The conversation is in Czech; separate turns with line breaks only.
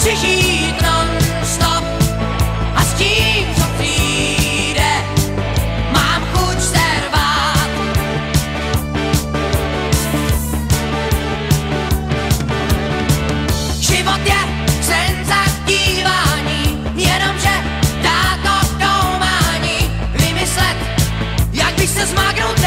chci žít non-stop a s tím, co přijde, mám chuť se rvát. Život je sen za dívání, jenomže dá to koumání, vymyslet, jak bych se zmáknout